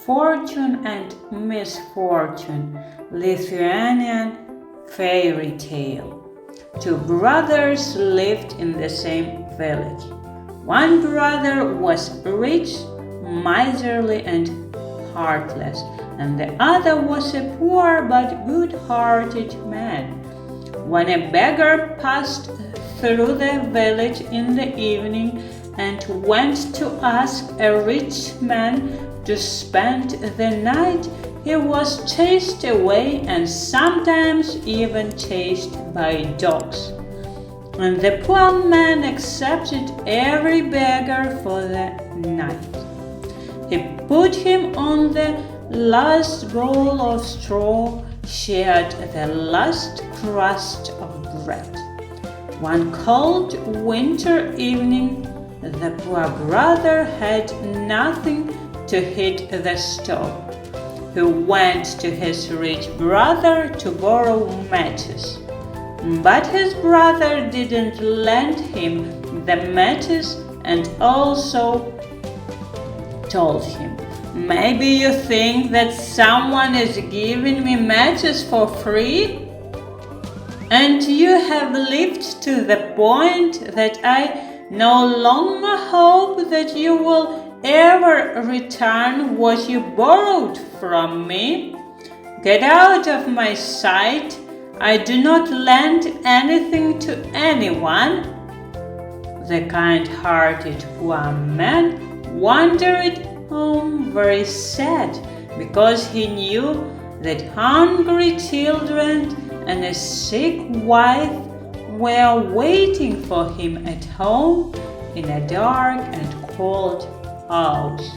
Fortune and Misfortune, Lithuanian Fairy Tale. Two brothers lived in the same village. One brother was rich, miserly, and heartless, and the other was a poor but good-hearted man. When a beggar passed through the village in the evening and went to ask a rich man to spend the night, he was chased away and sometimes even chased by dogs. And the poor man accepted every beggar for the night. He put him on the last bowl of straw, shared the last crust of bread. One cold winter evening, the poor brother had nothing to heat the stove. He went to his rich brother to borrow matches. But his brother didn't lend him the matches and also told him, "Maybe you think that someone is giving me matches for free? And you have lived to the point that I no longer hope that you will ever return what you borrowed from me. Get out of my sight. I do not lend anything to anyone." The kind-hearted poor man wandered home very sad because he knew that hungry children and a sick wife were waiting for him at home in a dark and cold house.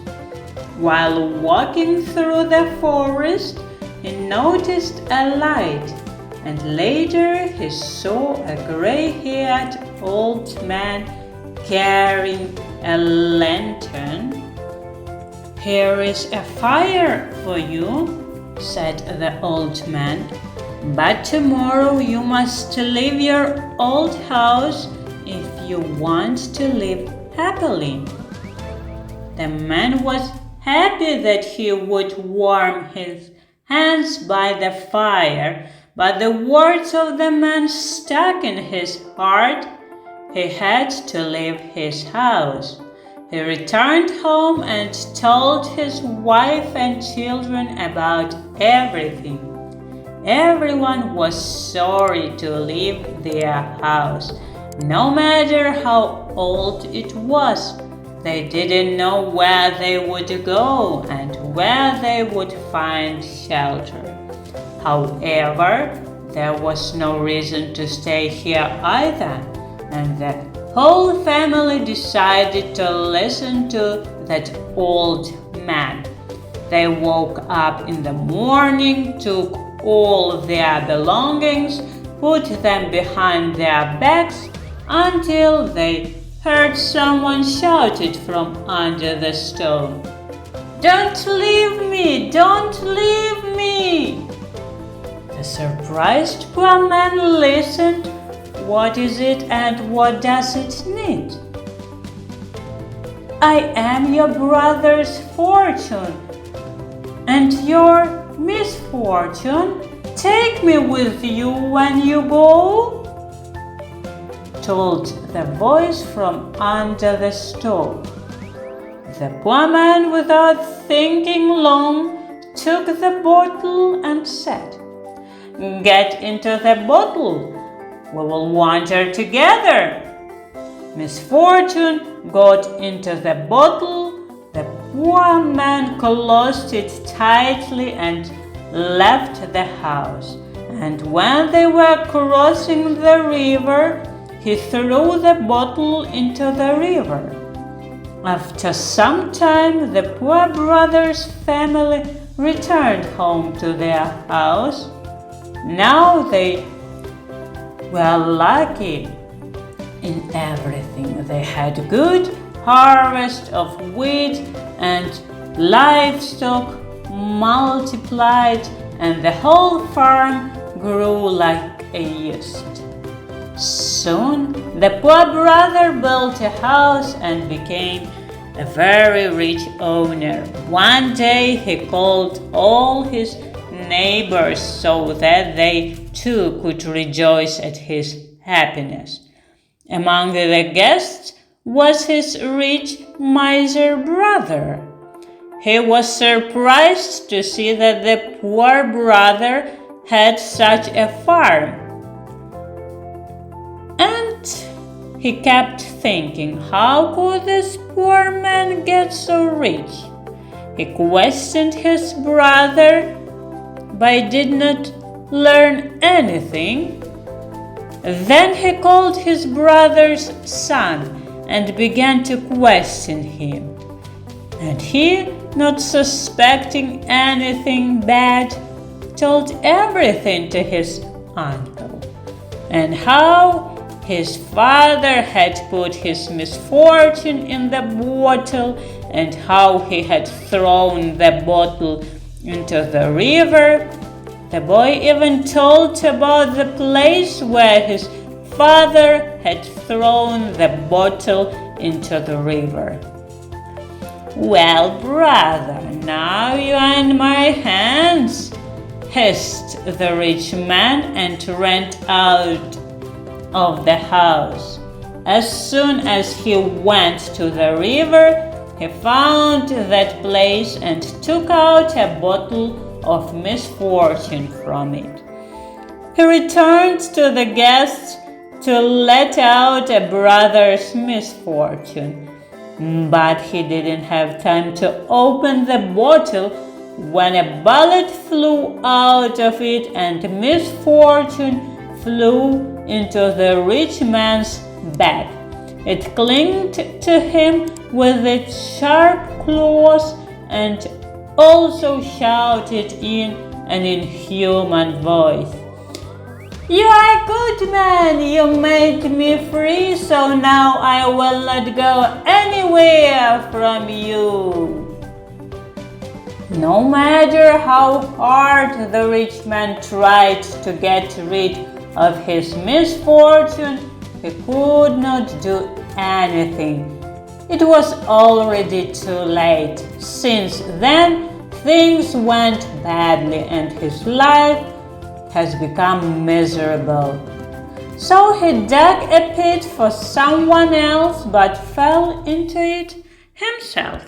While walking through the forest, he noticed a light, and later he saw a gray-haired old man carrying a lantern. "Here is a fire for you," said the old man, "but tomorrow you must leave your old house if you want to live happily." The man was happy that he would warm his hands by the fire, but the words of the man stuck in his heart. He had to leave his house. He returned home and told his wife and children about everything. Everyone was sorry to leave their house, no matter how old it was. They didn't know where they would go and where they would find shelter. However, there was no reason to stay here either, and the whole family decided to listen to that old man. They woke up in the morning, took all their belongings, put them behind their backs until they heard someone shouted from under the stone, "Don't leave me! Don't leave me!" The surprised poor man listened. "What is it and what does it need?" "I am your brother's Fortune and your Misfortune. Take me with you when you go," told the voice from under the stove. The poor man, without thinking long, took the bottle and said, "Get into the bottle. We will wander together." Misfortune got into the bottle. The poor man closed it tightly and left the house. And when they were crossing the river, he threw the bottle into the river. After some time, the poor brother's family returned home to their house. Now they were lucky in everything. They had good harvest of wheat, and livestock multiplied, and the whole farm grew like a yeast. Soon the poor brother built a house and became a very rich owner. One day he called all his neighbors so that they too could rejoice at his happiness. Among the guests was his rich miser brother. He was surprised to see that the poor brother had such a farm. And he kept thinking, how could this poor man get so rich? He questioned his brother, but did not learn anything. Then he called his brother's son and began to question him. And he, not suspecting anything bad, told everything to his uncle, and how his father had put his misfortune in the bottle, and how he had thrown the bottle into the river. The boy even told about the place where his father had thrown the bottle into the river. "Well, brother, now you are in my hands," hissed the rich man and ran out of the house. As soon as he went to the river, he found that place and took out a bottle of misfortune from it. He returned to the guests to let out a brother's misfortune, but he didn't have time to open the bottle when a bullet flew out of it and misfortune flew into the rich man's back. It clinged to him with its sharp claws and also shouted in an inhuman voice, "You are a good man, you made me free, so now I will not go anywhere from you." No matter how hard the rich man tried to get rid of his misfortune, he could not do anything. It was already too late. Since then, things went badly and his life has become miserable. So he dug a pit for someone else but fell into it himself.